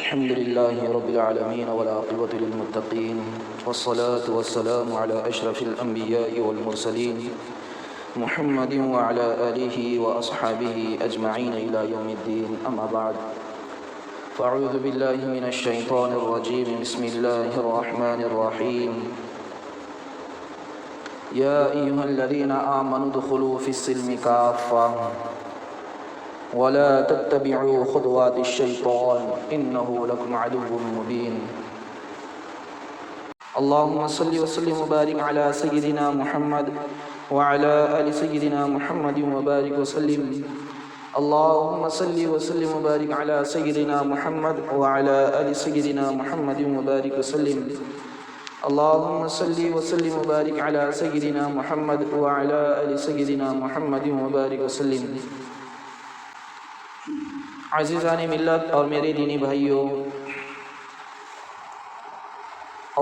الحمد لله رب العالمين والعاقبة للمتقين والصلاة والسلام على أشرف الأنبياء والمرسلين محمد وعلى آله وأصحابه أجمعين إلى يوم الدين. أما بعد، فأعوذ بالله من الشيطان الرجيم. بسم الله الرحمن الرحيم. يا أيها الذين آمنوا ادخلوا في السلم كافة ولا تتبعوا خطوات الشيطان إنه لكم عدو مبين. اللهم صل وسلم وبارك على سيدنا محمد وعلى آل سيدنا محمد وبارك وسلم. اللهم صل وسلم وبارك على سيدنا محمد وعلى آل سيدنا محمد وبارك وسلم. اللهم صل وسلم وبارك على سيدنا محمد وعلى آل سيدنا محمد وبارك وسلم. عزیزان ملت اور میرے دینی بھائیوں،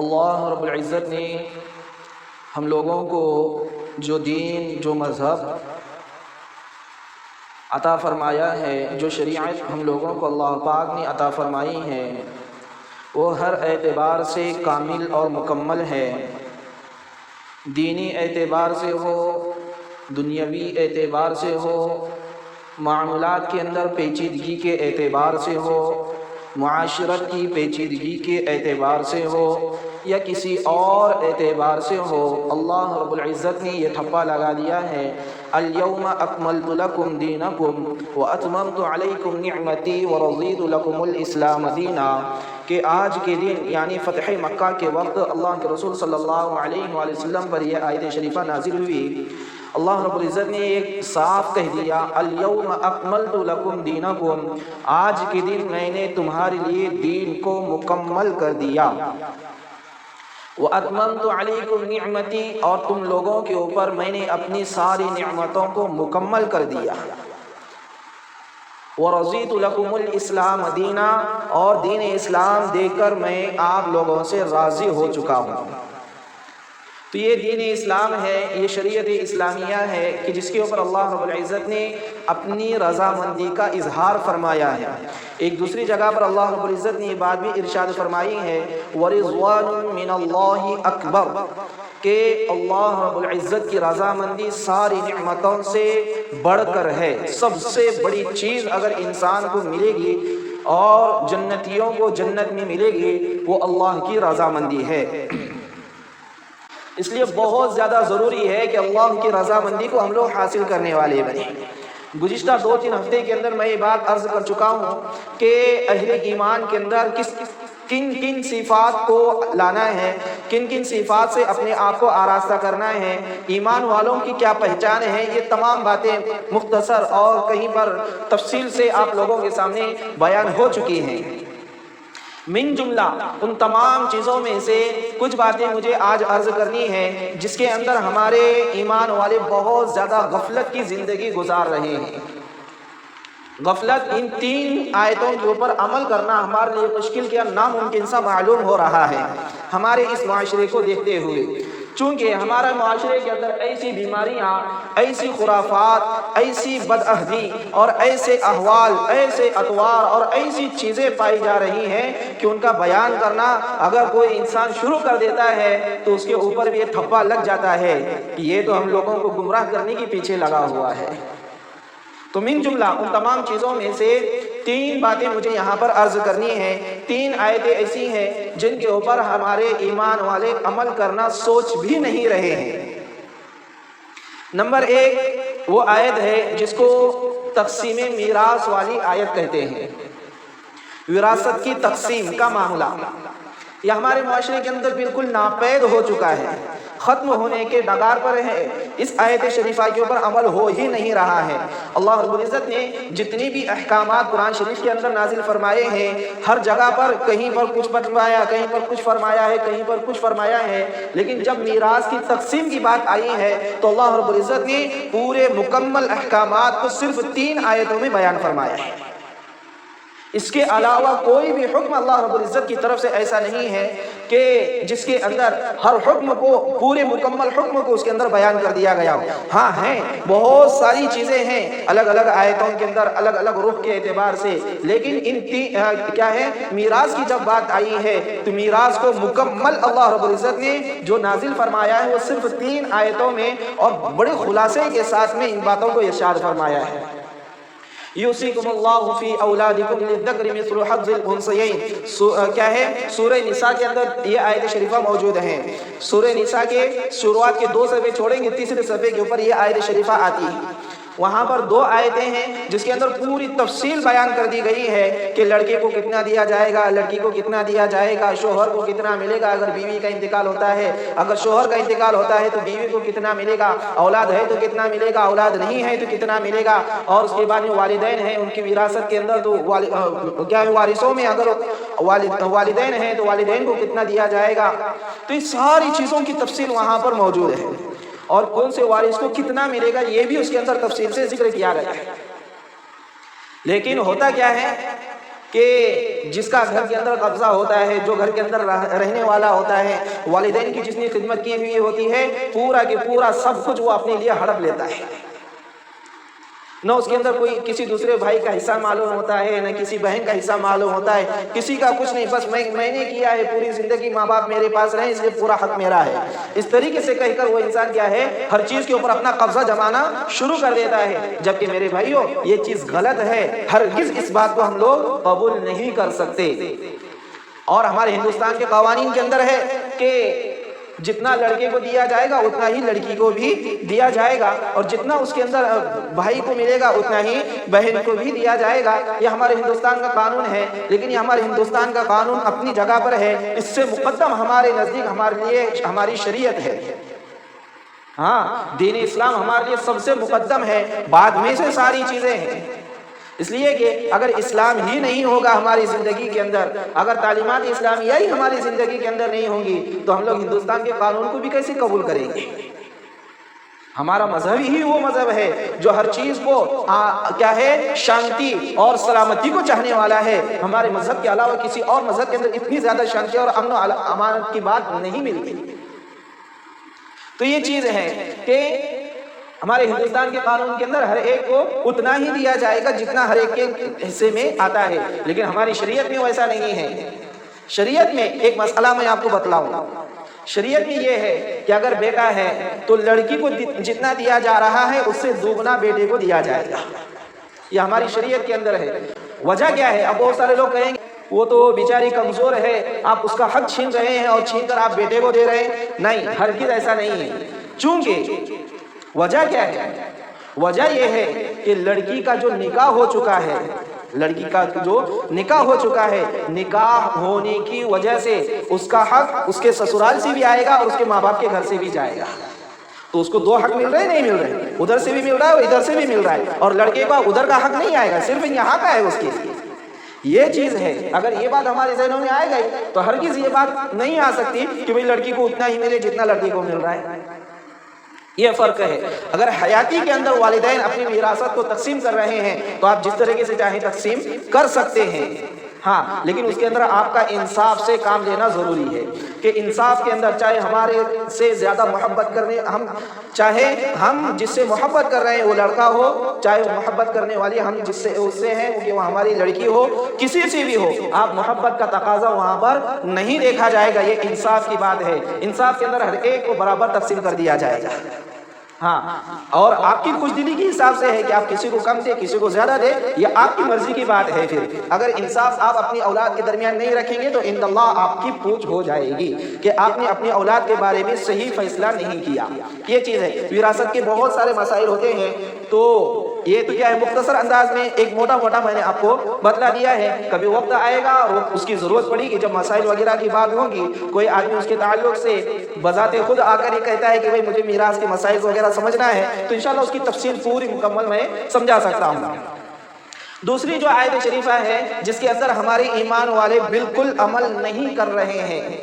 اللہ رب العزت نے ہم لوگوں کو جو دین، جو مذہب عطا فرمایا ہے، جو شریعت ہم لوگوں کو اللہ پاک نے عطا فرمائی ہے، وہ ہر اعتبار سے کامل اور مکمل ہے. دینی اعتبار سے ہو، دنیاوی اعتبار سے ہو، معاملات کے اندر پیچیدگی کے اعتبار سے ہو، معاشرت کی پیچیدگی کے اعتبار سے ہو یا کسی اور اعتبار سے ہو، اللہ رب العزت نے یہ ٹھپا لگا دیا ہے: اليوم اکملت لکم دینکم واتممت علیکم نعمتی ورضیت لکم الاسلام دینا، کہ آج کے دن یعنی فتح مکہ کے وقت اللہ کے رسول صلی اللہ علیہ وآلہ وسلم پر یہ آیت شریفہ نازل ہوئی. اللہ رب العزت نے ایک صاف کہہ دیا: اليوم اکملت لکم دینکم، آج کے دن میں نے تمہارے لیے دین کو مکمل کر دیا. وَأَتْمَمْتُ عَلَيْكُمْ نِعْمَتِي، اور تم لوگوں کے اوپر میں نے اپنی ساری نعمتوں کو مکمل کر دیا. وَرَضِيتُ لَكُمُ الْإِسْلَامَ دِينًا، اور دین اسلام دے کر میں آپ لوگوں سے راضی ہو چکا ہوں. تو یہ دین اسلام ہے، یہ شریعت اسلامیہ ہے کہ جس کے اوپر اللہ رب العزت نے اپنی رضامندی کا اظہار فرمایا ہے. ایک دوسری جگہ پر اللہ رب العزت نے یہ بات بھی ارشاد فرمائی ہے: وَرِضْوَانٌ مِّنَ اللَّهِ أَكْبَرُ، کہ اللہ رب العزت کی رضامندی ساری نعمتوں سے بڑھ کر ہے. سب سے بڑی چیز اگر انسان کو ملے گی اور جنتیوں کو جنت میں ملے گی، وہ اللہ کی رضامندی ہے. اس لیے بہت زیادہ ضروری ہے کہ اللہ کی رضامندی کو ہم لوگ حاصل کرنے والے بنیں. گزشتہ 2-3 ہفتے کے اندر میں یہ بات عرض کر چکا ہوں کہ اہل ایمان کے اندر کن کن صفات کو لانا ہے، کن کن صفات سے اپنے آپ کو آراستہ کرنا ہے، ایمان والوں کی کیا پہچان ہے. یہ تمام باتیں مختصر اور کہیں پر تفصیل سے آپ لوگوں کے سامنے بیان ہو چکی ہیں. من جملہ ان تمام چیزوں میں سے کچھ باتیں مجھے آج عرض کرنی ہیں جس کے اندر ہمارے ایمان والے بہت زیادہ غفلت کی زندگی گزار رہے ہیں. غفلت، ان 3 آیتوں کے اوپر عمل کرنا ہمارے لیے مشکل کیا ناممکن سا معلوم ہو رہا ہے ہمارے اس معاشرے کو دیکھتے ہوئے. چونکہ ہمارے معاشرے کے اندر ایسی بیماریاں، ایسی خرافات، ایسی بدعہدی اور ایسے احوال، ایسے اطوار اور ایسی چیزیں پائی جا رہی ہیں کہ ان کا بیان کرنا اگر کوئی انسان شروع کر دیتا ہے تو اس کے اوپر بھی یہ ٹھپا لگ جاتا ہے کہ یہ تو ہم لوگوں کو گمراہ کرنے کے پیچھے لگا ہوا ہے. تو من جملہ ان تمام چیزوں میں سے 3 باتیں مجھے یہاں پر عرض کرنی ہیں. 3 آیتیں ایسی ہیں جن کے اوپر ہمارے ایمان والے عمل کرنا سوچ بھی نہیں رہے ہیں. نمبر 1 وہ آیت ہے جس کو تقسیم میراث والی آیت کہتے ہیں. وراثت کی تقسیم کا معاملہ یہ ہمارے معاشرے کے اندر بالکل ناپید ہو چکا ہے، ختم ہونے کے ڈگار پر ہے. اس آیت شریفہ کے اوپر عمل ہو ہی نہیں رہا ہے. اللہ رب العزت نے جتنی بھی احکامات قرآن شریف کے اندر نازل فرمائے ہیں، ہر جگہ پر کہیں پر کچھ فرمایا، کہیں پر کچھ فرمایا ہے، کہیں پر کچھ فرمایا ہے. لیکن جب میراث کی تقسیم کی بات آئی ہے تو اللہ رب العزت نے پورے مکمل احکامات کو صرف 3 آیتوں میں بیان فرمایا ہے. اس کے علاوہ کوئی بھی حکم اللہ رب العزت کی طرف سے ایسا نہیں ہے کہ جس کے اندر ہر حکم کو پورے مکمل حکم کو اس کے اندر بیان کر دیا گیا ہو۔ ہاں ہیں بہت ساری چیزیں ہیں الگ الگ آیتوں کے اندر الگ الگ رخ کے اعتبار سے، لیکن ان کیا ہے میراث کی جب بات آئی ہے تو میراث کو مکمل اللہ رب العزت نے جو نازل فرمایا ہے وہ صرف 3 آیتوں میں اور بڑے خلاصے کے ساتھ میں ان باتوں کو ارشاد فرمایا ہے۔ یوصیکم اللہ فی اولادکم للذکر مثل حظ الانثیین، کیا ہے سورہ نساء کے اندر یہ آیت شریفہ موجود ہیں۔ سورہ نساء کے شروعات کے 2 صفحے چھوڑیں گے، تیسرے صفحے کے اوپر یہ آیت شریفہ آتی ہے۔ وہاں پر 2 آیتیں ہیں جس کے اندر پوری تفصیل بیان کر دی گئی ہے کہ لڑکے کو کتنا دیا جائے گا، لڑکی کو کتنا دیا جائے گا، شوہر کو کتنا ملے گا اگر بیوی کا انتقال ہوتا ہے، اگر شوہر کا انتقال ہوتا ہے تو بیوی کو کتنا ملے گا، اولاد ہے تو کتنا ملے گا، اولاد نہیں ہے تو کتنا ملے گا، اور اس کے بعد میں والدین ہیں ان کی وراثت کے اندر تو کیا ہے وارثوں میں اگر والدین ہیں تو والدین کو کتنا دیا جائے گا۔ تو یہ ساری چیزوں کی تفصیل وہاں پر موجود ہے، اور کون سے وارث کو کتنا ملے گا یہ بھی اس کے اندر تفصیل سے ذکر کیا گیا ہے۔ لیکن ہوتا کیا ہے کہ جس کا گھر کے اندر قبضہ ہوتا ہے، جو گھر کے اندر رہنے والا ہوتا ہے، والدین کی جس نے خدمت کی ہوئی ہوتی ہے، پورا کے پورا سب کچھ وہ اپنے لیے ہڑپ لیتا ہے، نہ اس کے اندر کوئی کسی دوسرے بھائی کا حصہ معلوم ہوتا ہے، نہ کسی بہن کا حصہ معلوم ہوتا ہے، کسی کا کچھ نہیں، بس میں نے کیا ہے، پوری زندگی ماں باپ میرے پاس رہے اس لیے پورا حق میرا ہے، اس طریقے سے کہہ کر وہ انسان کیا ہے ہر چیز کے اوپر اپنا قبضہ جمانا شروع کر دیتا ہے۔ جبکہ میرے بھائیوں یہ چیز غلط ہے، ہرگز اس بات کو ہم لوگ قبول نہیں کر سکتے۔ اور ہمارے ہندوستان کے قوانین کے اندر ہے کہ جتنا لڑکے کو دیا جائے گا اتنا ہی لڑکی کو بھی دیا جائے گا، اور جتنا اس کے اندر بھائی کو ملے گا اتنا ہی بہن کو بھی دیا جائے گا۔ یہ ہمارے ہندوستان کا قانون ہے، لیکن یہ ہمارے ہندوستان کا قانون اپنی جگہ پر ہے، اس سے مقدم ہمارے نزدیک ہمارے لیے ہماری شریعت ہے۔ ہاں دین اسلام ہمارے لیے سب سے مقدم ہے، بعد میں سے ساری چیزیں ہیں۔ اس لیے کہ اگر اسلام ہی نہیں ہوگا ہماری زندگی کے اندر، اگر تعلیمات اسلامیہ ہی ہماری زندگی کے اندر نہیں ہوں گی تو ہم لوگ ہندوستان کے قانون کو بھی کیسے قبول کریں گے؟ ہمارا مذہب ہی وہ مذہب ہے جو ہر چیز کو کیا ہے شانتی اور سلامتی کو چاہنے والا ہے۔ ہمارے مذہب کے علاوہ کسی اور مذہب کے اندر اتنی زیادہ شانتی اور امن و امان کی بات نہیں ملتی۔ تو یہ چیز ہے کہ ہمارے ہندوستان کے قانون کے اندر ہر ایک کو اتنا ہی دیا جائے گا جتنا ہر ایک کے حصے میں آتا ہے، لیکن ہماری شریعت میں ویسا نہیں ہے۔ شریعت میں ایک مسئلہ میں آپ کو بتلاؤں، شریعت میں یہ ہے کہ اگر بیٹا ہے تو لڑکی کو جتنا دیا جا رہا ہے اس سے دوگنا بیٹے کو دیا جائے گا، یہ ہماری شریعت کے اندر ہے۔ وجہ کیا ہے؟ اب بہت سارے لوگ کہیں گے وہ تو بیچاری کمزور ہے، آپ اس کا حق چھین رہے ہیں اور چھین کر آپ بیٹے کو دے رہے ہیں۔ نہیں، ہرگز ایسا نہیں ہے۔ چونکہ وجہ کیا ہے؟ وجہ یہ ہے کہ لڑکی کا جو نکاح ہو چکا ہے، لڑکی کا جو نکاح ہو چکا ہے، نکاح ہونے کی وجہ سے اس کا حق اس کے سسرال سے بھی آئے گا اور اس کے ماں باپ کے گھر سے بھی جائے گا۔ تو اس کو 2 حق مل رہے ہیں، نہیں مل رہے، ادھر سے بھی مل رہا ہے اور ادھر سے بھی مل رہا ہے، اور لڑکے کا ادھر کا حق نہیں آئے گا، صرف یہاں کا ہے اس کے لیے۔ یہ چیز ہے، اگر یہ بات ہمارے ذہنوں میں آئے گئی تو ہرگز یہ بات نہیں آ سکتی کہ بھئی لڑکی کو اتنا ہی ملے جتنا لڑکی کو مل رہا ہے۔ یہ فرق ہے۔ اگر حیاتی کے اندر والدین اپنی وراثت کو تقسیم کر رہے ہیں تو آپ جس طریقے سے چاہیں تقسیم کر سکتے ہیں، ہاں، لیکن اس کے اندر آپ کا انصاف سے کام لینا ضروری ہے کہ انصاف کے اندر چاہے ہمارے سے زیادہ محبت کرنے چاہے ہم جس سے محبت کر رہے ہیں وہ لڑکا ہو، چاہے وہ محبت کرنے والی ہم جس سے اس سے ہیں کہ وہ ہماری لڑکی ہو، کسی سے بھی ہو، آپ محبت کا تقاضا وہاں پر نہیں دیکھا جائے گا۔ یہ انصاف کی بات ہے، انصاف کے اندر ہر ایک کو برابر تقسیم کر دیا جائے گا۔ ہاں، اور آپ کی خوش دلی کے حساب سے ہے کہ آپ کسی کو کم دے کسی کو زیادہ دے، یہ آپ کی مرضی کی بات ہے۔ پھر اگر انصاف آپ اپنی اولاد کے درمیان نہیں رکھیں گے تو عند اللہ آپ کی پوچھ ہو جائے گی کہ آپ نے اپنی اولاد کے بارے میں صحیح فیصلہ نہیں کیا۔ یہ چیز ہے، وراثت کے بہت سارے مسائل ہوتے ہیں، تو یہ تو کیا ہے مختصر انداز میں ایک موٹا میں نے آپ کو بتلا دیا ہے۔ کبھی وقت آئے گا اور اس کی ضرورت پڑے گی، جب مسائل وغیرہ کی بات ہوگی، کوئی آدمی اس کے تعلق سے بذات خود آ کر یہ کہتا ہے کہ بھئی مجھے میراث کے مسائل وغیرہ سمجھنا ہے، تو انشاءاللہ اس کی تفصیل پوری مکمل میں سمجھا سکتا ہوں۔ دوسری جو آیت شریفہ ہے جس کے اندر ہمارے ایمان والے بالکل عمل نہیں کر رہے ہیں،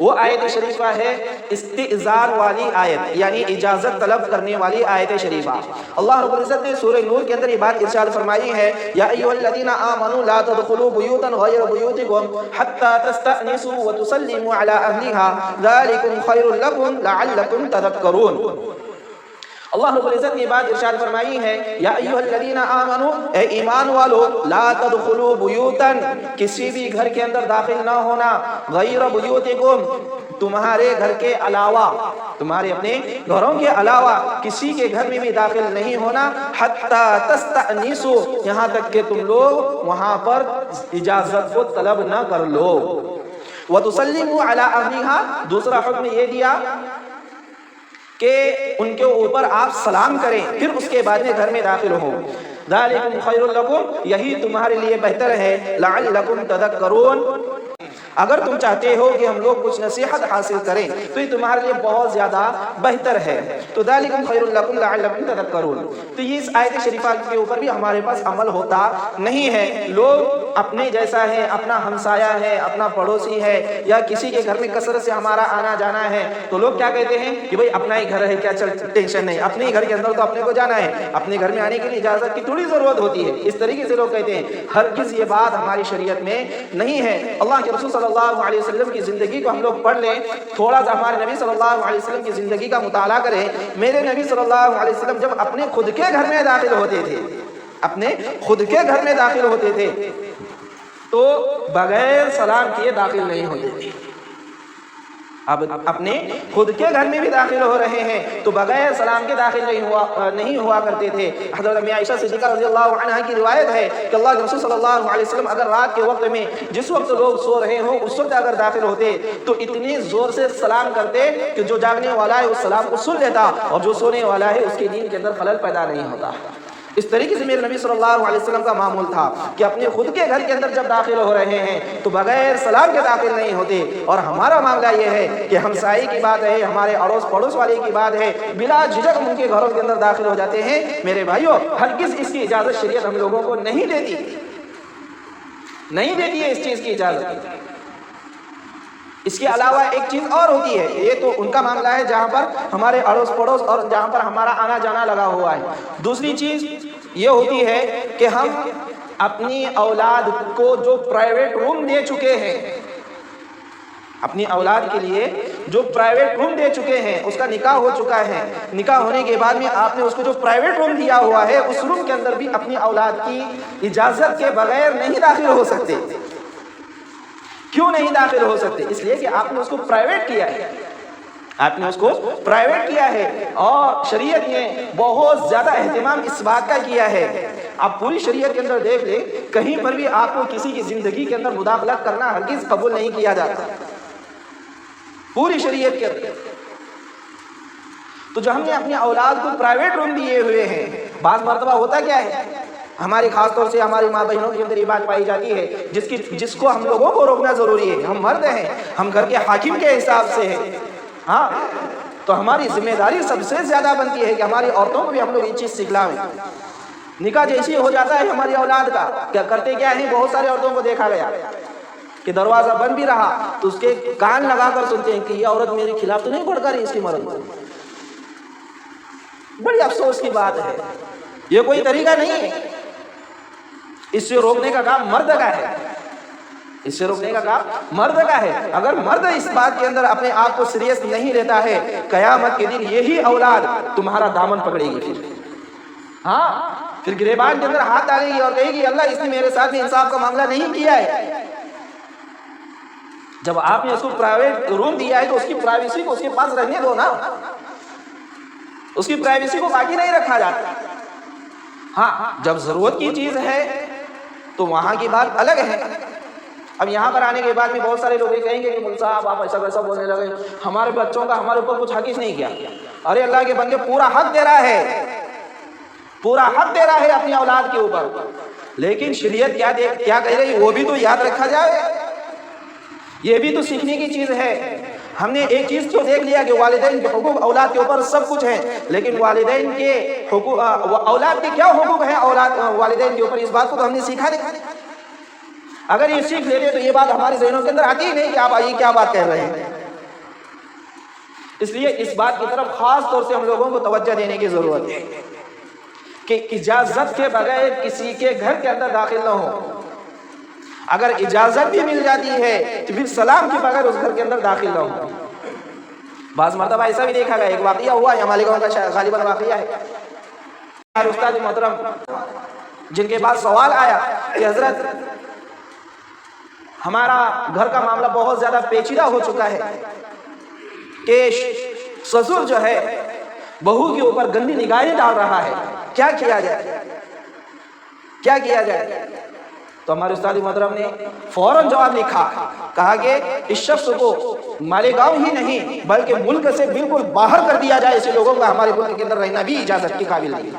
وہ آیت شریفہ ہے استئذان والی آیت، یعنی اجازت طلب کرنے والی آیت شریفہ۔ اللہ رب العزت نے سورہ نور کے اندر یہ بات ارشاد فرمائی ہے، یا ایھا الذین آمنوا لا تدخلوا بیوتا غیر بیوتکم حتی تستأنسوا وتسلموا علی اہلها ذلکم خیر لکم لعلکم تذکرون۔ اللہ رب العزت نے بات ارشاد فرمائی ہے، یا ایھا الذین آمنوا، اے ایمان والو، لا تدخلوا بیوتا، کسی بھی گھر کے اندر داخل نہ ہونا، غیر بیوتکم، تمہارے گھر کے علاوہ، تمہارے اپنے گھروں کے علاوہ کسی کے گھر میں بھی داخل نہیں ہونا، حتی تستأنسوا، یہاں تک کہ تم لوگ وہاں پر اجازت کو طلب نہ کر لو، وتسلموا علی اہلها، دوسرا حکم یہ دیا کہ ان کے اوپر آپ سلام کریں، پھر اس کے بعد میں گھر میں داخل ہو۔ ذالکم خیر لکم، یہی تمہارے لیے بہتر ہے، لعلکم تذکرون، اگر تم چاہتے ہو کہ ہم لوگ کچھ نصیحت حاصل کریں تو یہ تمہارے لیے بہت زیادہ بہتر ہے۔ تو ذالکم خیر لکم لعلکم تذکرون، تو یہ اس آیت شریفہ کے اوپر بھی ہمارے پاس عمل ہوتا نہیں ہے۔ لوگ اپنے جیسا ہے، اپنا ہمسایہ ہے، اپنا پڑوسی ہے، یا کسی کے گھر میں کثرت سے ہمارا آنا جانا ہے تو لوگ کیا کہتے ہیں کہ بھئی اپنا ہی گھر ہے، کیا ٹینشن نہیں، اپنے ہی گھر کے اندر تو اپنے کو جانا ہے، اپنے گھر میں آنے کے لیے اجازت کی تھوڑی ضرورت ہوتی ہے، اس طریقے سے لوگ کہتے ہیں۔ ہرگز یہ بات ہماری شریعت میں نہیں ہے۔ اللہ کے رسول صلی اللہ علیہ وسلم کی زندگی کو ہم لوگ پڑھ لیں، تھوڑا سا ہمارے نبی صلی اللہ علیہ وسلم کی زندگی کا مطالعہ کریں۔ میرے نبی صلی اللہ علیہ وسلم جب اپنے خود کے گھر میں داخل ہوتے تھے، اپنے خود کے گھر میں داخل ہوتے تھے تو بغیر سلام کیے داخل نہیں ہوتے تھے۔ اب اپنے خود کے گھر میں بھی داخل ہو رہے ہیں تو بغیر سلام کے داخل نہیں ہوا کرتے تھے۔ حضرت امی عائشہ صدیقہ رضی اللہ عنہا کی روایت ہے کہ اللہ کے رسول صلی اللہ علیہ وسلم اگر رات کے وقت میں جس وقت لوگ سو رہے ہوں اس وقت اگر داخل ہوتے تو اتنی زور سے سلام کرتے کہ جو جاگنے والا ہے اس سلام کو سن لیتا اور جو سونے والا ہے اس کے دین کے اندر خلل پیدا نہیں ہوتا۔ اس طریقے سے میرے نبی صلی اللہ علیہ وسلم کا معمول تھا کہ اپنے خود کے گھر کے اندر جب داخل ہو رہے ہیں تو بغیر سلام کے داخل نہیں ہوتے۔ اور ہمارا معاملہ یہ ہے کہ ہمسائی کی بات ہے، ہمارے اڑوس پڑوس والے کی بات ہے، بلا جھجک ان کے گھروں کے اندر داخل ہو جاتے ہیں۔ میرے بھائیوں، ہرگز اس کی اجازت شریعت ہم لوگوں کو نہیں دیتی ہے اس چیز کی اجازت۔ اس کے علاوہ ایک چیز اور ہوتی ہے، یہ تو ان کا معاملہ ہے جہاں پر ہمارے اڑوس پڑوس اور جہاں پر ہمارا آنا جانا لگا ہوا ہے۔ دوسری چیز یہ ہوتی ہے کہ ہم اپنی اولاد کو جو پرائیویٹ روم دے چکے ہیں، اپنی اولاد کے لیے جو پرائیویٹ روم دے چکے ہیں، اس کا نکاح ہو چکا ہے، نکاح ہونے کے بعد میں آپ نے اس کو جو پرائیویٹ روم دیا ہوا ہے اس روم کے اندر بھی اپنی اولاد کی اجازت کے بغیر نہیں داخل ہو سکتے۔ کیوں نہیں داخل ہو سکتے؟ اس لیے کہ آپ نے اس کو پرائیویٹ کیا ہے، آپ نے اس کو پرائیویٹ کیا ہے، اور شریعت نے بہت زیادہ اہتمام اس بات کا کیا ہے۔ آپ پوری شریعت کے اندر دیکھ لیں، کہیں پر بھی آپ کو کسی کی زندگی کے اندر مداخلت کرنا ہرگز قبول نہیں کیا جاتا، پوری شریعت کے اندر۔ تو جو ہم نے اپنی اولاد کو پرائیویٹ روم دیے ہوئے ہیں، بعض مرتبہ ہوتا کیا ہے، ہماری خاص طور سے ہماری ماں بہنوں کے اندر یہ بات پائی جاتی ہے جس کو ہم لوگوں کو روکنا ضروری ہے۔ ہم مرد ہیں، ہم گھر کے حاکم کے حساب سے ہیں، ہاں، تو ہماری ذمہ داری سب سے زیادہ بنتی ہے کہ ہماری عورتوں کو بھی ہم لوگ یہ چیز سکھلائیں۔ نکاح جیسی ہو جاتا ہے ہماری اولاد کا، کیا کرتے کیا ہیں، بہت سارے عورتوں کو دیکھا گیا کہ دروازہ بند بھی رہا تو اس کے کان لگا کر سنتے ہیں کہ یہ عورت میرے خلاف تو نہیں بھڑکا رہی اس کی مرد۔ بڑی افسوس کی بات ہے، یہ کوئی طریقہ نہیں ہے۔ اس سے روکنے کا کام مرد کا ہے، اس سے روکنے کا کام مرد کا ہے۔ اگر مرد اس بات کے اندر اپنے آپ کو سیریس نہیں لیتا ہے، قیامت کے دن یہی اولاد تمہارا دامن پکڑے گی، ہاں، پھر گریبان کے اندر ہاتھ ڈالے گی اور کہے گی اللہ اس نے میرے ساتھ انصاف کا معاملہ نہیں کیا ہے۔ جب آپ نے اس کو پرائیویٹ روم دیا ہے تو اس کی پرائیویسی کو اس کے پاس رہنے دو نا، اس کی پرائیویسی کو باقی نہیں رکھا جاتا۔ ہاں، جب ضرورت کی چیز ہے تو وہاں کی بات الگ ہے۔ اب یہاں پر آنے کے بعد بھی بہت سارے لوگ یہ کہیں گے کہ مول صاحب آپ ایسا ویسا بولنے لگے، ہمارے بچوں کا ہمارے اوپر کچھ حق ہی نہیں کیا۔ ارے اللہ کے بندے، پورا حق دے رہا ہے، پورا حق دے رہا ہے اپنی اولاد کے اوپر، لیکن شریعت کیا کہہ رہی ہے وہ بھی تو یاد رکھا جائے، یہ بھی تو سیکھنے کی چیز ہے۔ ہم نے ایک چیز تو دیکھ لیا کہ والدین کے حقوق اولاد کے اوپر سب کچھ ہیں، لیکن والدین کے حقوق اولاد کے کیا حقوق ہیں والدین کے اوپر، اس بات کو تو ہم نے سیکھا نہیں۔ اگر یہ سیکھ لیتے تو یہ بات ہمارے ذہنوں کے اندر آتی ہی نہیں کہ آپ آئیے کیا بات کہہ رہے ہیں۔ اس لیے اس بات کی طرف خاص طور سے ہم لوگوں کو توجہ دینے کی ضرورت ہے کہ اجازت کے بغیر کسی کے گھر کے اندر داخل نہ ہو. اگر اجازت بھی مل جاتی ہے تو پھر سلام کے بغیر اس گھر کے اندر داخل نہ ہو. بعض مرتبہ ایسا بھی دیکھا گیا، ایک واقعہ ہوا ہے مالیگاؤں کا غالباً واقعہ ہے. استاد محترم جن کے پاس سوال آیا کہ حضرت ہمارا گھر کا معاملہ بہت زیادہ پیچیدہ ہو چکا ہے کہ سسر جو ہے بہو کے اوپر گندی نگاہیں ڈال رہا ہے، کیا کیا جائے، کیا کیا جائے؟ تو ہمارے استاد محترم نے فوراً جواب لکھا، کہا کہ اس شخص کو مالیگاؤں ہی نہیں بلکہ ملک سے بالکل باہر کر دیا جائے. ایسے لوگوں کا ہمارے ملک کے اندر رہنا بھی اجازت کے قابل نہیں.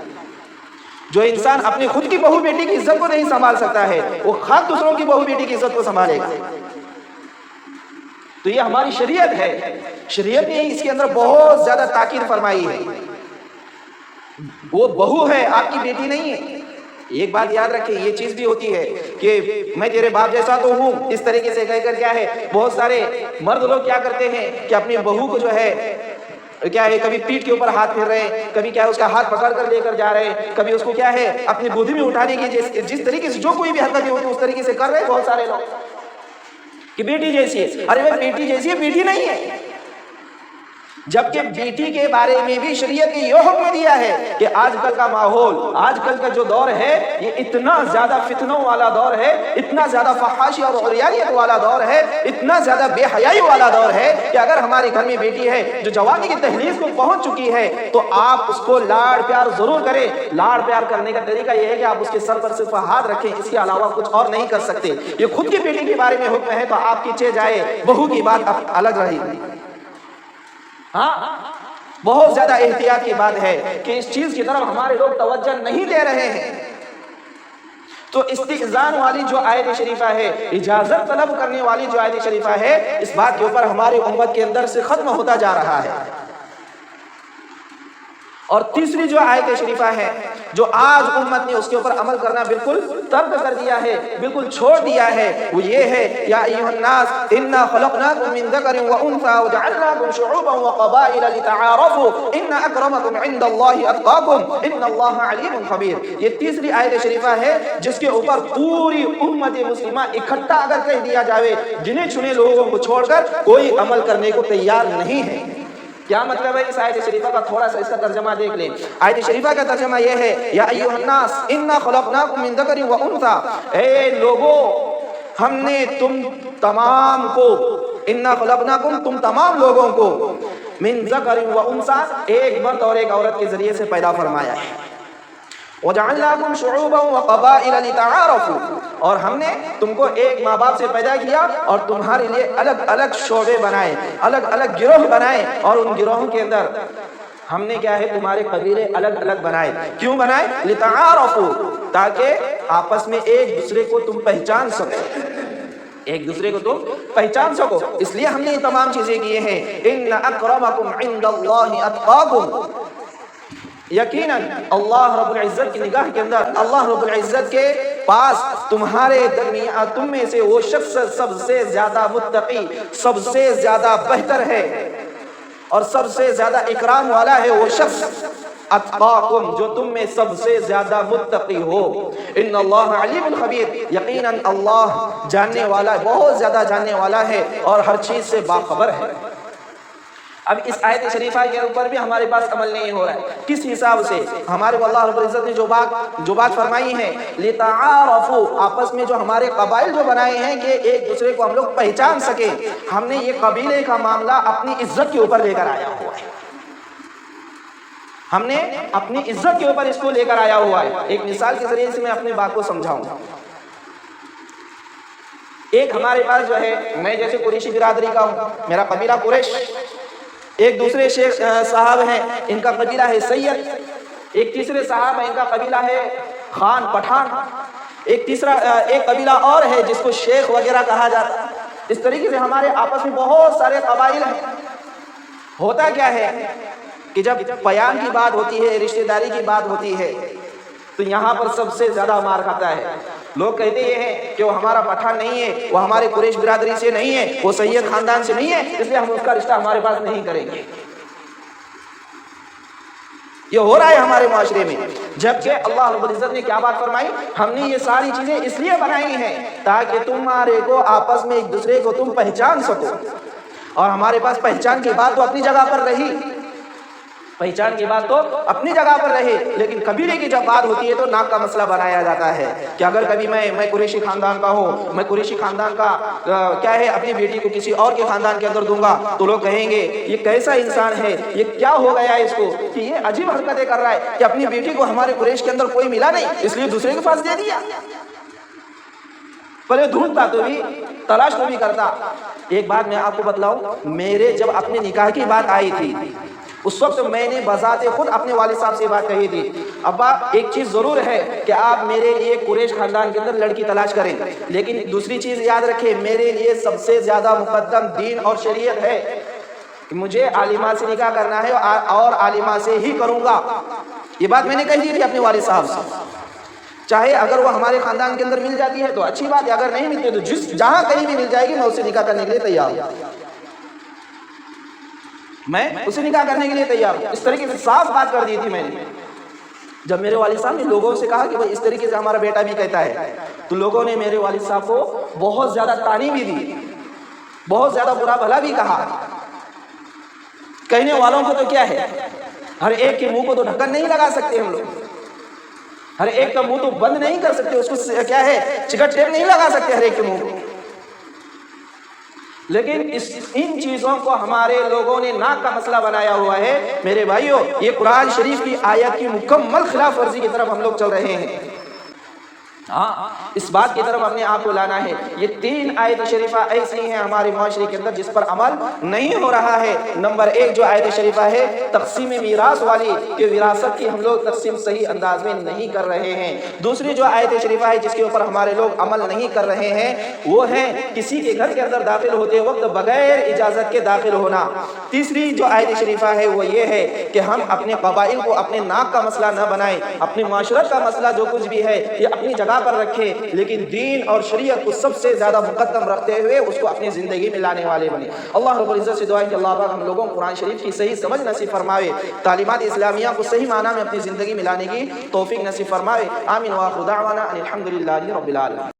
جو انسان اپنی خود کی بہو بیٹی کی عزت کو نہیں سنبھال سکتا ہے وہ خاص دوسروں کی بہو بیٹی کی عزت کو سنبھالے گا. تو یہ ہماری شریعت ہے، شریعت نے اس کے اندر بہت زیادہ تاکید فرمائی ہے. وہ بہو ہے، آپ کی بیٹی نہیں ہے. ایک بات یاد رکھیں، یہ چیز بھی ہوتی ہے کہ میں تیرے باپ جیسا تو ہوں، اس طریقے سے کہہ کر کیا ہے بہت سارے مرد لوگ کیا کرتے ہیں کہ اپنی بہو کو جو ہے کیا ہے کبھی پیٹھ کے اوپر ہاتھ پھیر رہے ہیں، کبھی کیا ہے اس کا ہاتھ پکڑ کر لے کر جا رہے ہیں، کبھی اس کو کیا ہے اپنی گودی میں اٹھانے کی جس طریقے سے جو کوئی بھی حرکت ہوتی ہے اس طریقے سے کر رہے ہیں بہت سارے لوگ کہ بیٹی جیسی ہے. ارے وہ بیٹی جیسی ہے، بیٹی نہیں ہے. جبکہ بیٹی کے بارے میں بھی شریعت نے یہ حکم دیا ہے کہ آج کل کا ماحول، آج کل کا جو دور ہے یہ اتنا زیادہ فتنوں والا دور ہے، اتنا زیادہ فحاشی اور عریانیت والا دور ہے، اتنا زیادہ بے حیائی والا دور ہے کہ اگر ہمارے گھر میں بیٹی ہے جو جوانی کی دہلیز کو پہنچ چکی ہے تو آپ اس کو لاڑ پیار ضرور کریں. لاڑ پیار کرنے کا طریقہ یہ ہے کہ آپ اس کے سر پر صرف ہاتھ رکھیں، اس کے علاوہ کچھ اور نہیں کر سکتے. یہ خود کی بیٹی کے بارے میں حکم ہے تو آپ پیچھے جائے، بہو کی بات الگ رہی. ہاں بہت زیادہ احتیاط کی بات ہے کہ اس چیز کی طرف ہمارے لوگ توجہ نہیں دے رہے ہیں. تو استئذان والی جو آیت شریفہ ہے، اجازت طلب کرنے والی جو آیت شریفہ ہے، اس بات کے اوپر ہماری امت کے اندر سے ختم ہوتا جا رہا ہے. اور تیسری جو آیت شریفہ ہے جو آج امت نے اس کے اوپر عمل کرنا بالکل ترک کر دیا ہے، بالکل چھوڑ دیا ہے، وہ یہ ہے یا ایھا الناس انا خلقناکم من ذکر وانثى وجعلناکم شعوبا وقبائل لتعارفوا ان اکرمکم عند اللہ اتقاکم ان اللہ علیم خبیر. یہ تیسری آیت شریفہ ہے جس کے اوپر پوری امت مسلمہ اکٹھا اگر کہہ دیا جائے گنے چنے لوگوں کو چھوڑ کر کوئی عمل کرنے کو تیار نہیں ہے. کیا مطلب ہے اس آیت شریفہ کا؟ تھوڑا سا اس کا ترجمہ دیکھ لیں. آیت شریفہ کا ترجمہ یہ ہے یا ایھا الناس انا خلقناکم من ذکر وانثى، اے لوگوں ہم نے تم تمام کو، انا خلقناکم تم تمام لوگوں کو، من ذکر وانثى ایک مرد اور ایک عورت کے ذریعے سے پیدا فرمایا ہے. وَجَعَلْنَاكُمْ شُعُوبًا وَقَبَائِلَ لِتَعَارَفُوا اور ہم نے تم کو ایک ماں باپ سے پیدا کیا اور تمہارے لیے الگ الگ شعبے بنائے، الگ الگ گروہ بنائے، اور ان گروہوں کے اندر ہم نے کیا ہے تمہارے قبیلے الگ الگ بنائے. کیوں بنائے؟ لِتَعَارَفُوا تاکہ آپس میں ایک دوسرے کو تم پہچان سکو، ایک دوسرے کو تم پہچان سکو. اس لیے ہم نے یہ تمام چیزیں کیے ہیں. إِنَّ أَكْرَمَكُمْ عِنْدَ اللَّهِ أَتْقَاكُمْ یقیناً اللہ رب العزت کی نگاہ کے اندر، اللہ رب العزت کے پاس تمہارے درمیان تم میں سے وہ شخص سب سے زیادہ متقی، سب سے زیادہ بہتر ہے اور سب سے زیادہ اکرام والا ہے وہ شخص اتقاکم جو تم میں سب سے زیادہ متقی ہو. ان اللہ علیم خبیر یقیناً اللہ جاننے والا، بہت زیادہ جاننے والا ہے اور ہر چیز سے باخبر ہے. اب اس آیت شریفہ کے اوپر بھی ہمارے پاس عمل نہیں ہو رہا ہے. کس حساب سے؟ ہمارے کو اللہ رب العزت نے جو بات فرمائی ہے لِتَعَارَفُوا آپس میں جو ہمارے قبائل جو بنائے ہیں کہ ایک دوسرے کو ہم لوگ پہچان سکیں، ہم نے یہ قبیلے کا معاملہ اپنی عزت کے اوپر لے کر آیا ہوا ہے. ہم نے اپنی عزت کے اوپر اس کو لے کر آیا ہوا ہے. ایک مثال کے ذریعے سے میں اپنی بات کو سمجھاؤں. ایک ہمارے پاس جو ہے، میں جیسے قریشی برادری کا ہوں، میرا قبیلہ قریش. ایک دوسرے شیخ صاحب ہیں، ان کا قبیلہ ہے سید. ایک تیسرے صاحب ہیں، ان کا قبیلہ ہے خان پٹھان. ایک قبیلہ اور ہے جس کو شیخ وغیرہ کہا جاتا ہے. اس طریقے سے ہمارے آپس میں بہت سارے قبائل ہیں. ہوتا کیا ہے کہ جب پیام کی بات ہوتی ہے، رشتہ داری کی بات ہوتی ہے تو یہاں پر سب سے زیادہ مار کھاتا ہے. لوگ کہتے یہ ہیں کہ وہ ہمارا پٹھان نہیں ہے، وہ ہمارے قریش برادری سے نہیں ہے، وہ سید خاندان سے نہیں ہے، اس لیے ہم اس کا رشتہ ہمارے پاس نہیں کریں گے. یہ ہو رہا ہے ہمارے معاشرے میں، جبکہ اللہ رب العزت نے کیا بات فرمائی؟ ہم نے یہ ساری چیزیں اس لیے بنائی ہیں تاکہ تمہارے کو آپس میں ایک دوسرے کو تم پہچان سکو، اور ہمارے پاس پہچان کی بات تو اپنی جگہ پر رہی، پہچان کی بات تو اپنی جگہ پر رہے، لیکن قبیلے کی جب بات ہوتی ہے تو ناک کا مسئلہ بنایا جاتا ہے کہ اگر کبھی میں قریشی خاندان کا ہوں، میں قریشی خاندان کا کیا ہے اپنی بیٹی کو کسی اور کے خاندان کے اندر دوں گا تو لوگ کہیں گے یہ کیسا انسان ہے، یہ کیا ہو گیا ہے اس کو کہ یہ عجیب حرکتیں کر رہا ہے کہ اپنی بیٹی کو ہمارے قریش کے اندر کوئی ملا نہیں اس لیے دوسرے کے پاس دے دیا، پہلے ڈھونڈتا تو بھی، تلاش تو بھی کرتا۔ ایک بات میں آپ کو بتلاؤں، میرے جب اپنے نکاح کی بات آئی تھی اس وقت میں نے بذات خود اپنے والد صاحب سے بات کہی تھی، ابا ایک چیز ضرور ہے کہ آپ میرے لیے قریش خاندان کے اندر لڑکی تلاش کریں، لیکن دوسری چیز یاد رکھیں میرے لیے سب سے زیادہ مقدم دین اور شریعت ہے کہ مجھے عالمہ سے نکاح کرنا ہے اور عالمہ سے ہی کروں گا۔ یہ بات میں نے کہی تھی اپنے والد صاحب سے، چاہے اگر وہ ہمارے خاندان کے اندر مل جاتی ہے تو اچھی بات ہے، اگر نہیں ملتی تو جہاں کہیں بھی مل جائے گی میں اسے نکاح کرنے کے لیے تیار ہوں، میں اسے نکاح کرنے کے لیے تیار ہوں۔ اس طریقے سے صاف بات کر دی تھی میں نے۔ جب میرے والد صاحب نے لوگوں سے کہا کہ بھئی اس طریقے سے ہمارا بیٹا بھی کہتا ہے تو لوگوں نے میرے والد صاحب کو بہت زیادہ طعنی بھی دی، بہت زیادہ برا بھلا بھی کہا۔ کہنے والوں کو تو کیا ہے، ہر ایک کے منہ کو تو ڈھکن نہیں لگا سکتے ہم لوگ، ہر ایک کا منہ تو بند نہیں کر سکتے، اس کو کیا ہے چکٹ ٹیپ نہیں لگا سکتے ہر ایک کے منہ کو، لیکن ان چیزوں کو ہمارے لوگوں نے ناک کا مسئلہ بنایا ہوا ہے۔ میرے بھائیوں، یہ قرآن شریف کی آیت کی مکمل خلاف ورزی کی طرف ہم لوگ چل رہے ہیں۔ ہاں، اس بات کی طرف اپنے آپ کو لانا ہے۔ یہ 3 آیت شریفہ ایسی ہیں ہمارے معاشرے کے اندر جس پر عمل نہیں ہو رہا ہے۔ نمبر 1 جو آیت شریفہ ہے تقسیم میراث والی، کہ وراثت کی ہم لوگ تقسیم صحیح انداز میں نہیں کر رہے ہیں۔ دوسری جو آیت شریفہ ہے جس کے اوپر ہمارے لوگ عمل نہیں کر رہے ہیں وہ ہے کسی کے گھر کے اندر داخل ہوتے وقت بغیر اجازت کے داخل ہونا۔ تیسری جو آیت شریفہ ہے وہ یہ ہے کہ ہم اپنے قبائل کو اپنے ناک کا مسئلہ نہ بنائیں، اپنی معاشرت کا مسئلہ جو کچھ بھی ہے یہ اپنی جگہ پر رکھے، لیکن دین اور شریعت کو سب سے زیادہ مقدم رکھتے ہوئے اس کو اپنی زندگی میں لانے والے بنے۔ اللہ رب العزت سے دعا ہے کہ اللہ پاک ہم لوگوں کو قرآن شریف کی صحیح سمجھ نصیب فرمائے، تعلیمات اسلامیہ کو صحیح معنی میں اپنی زندگی میں لانے کی توفیق نصیب فرمائے۔ آمین وآخر دعوانا ان الحمد للہ رب العالمین۔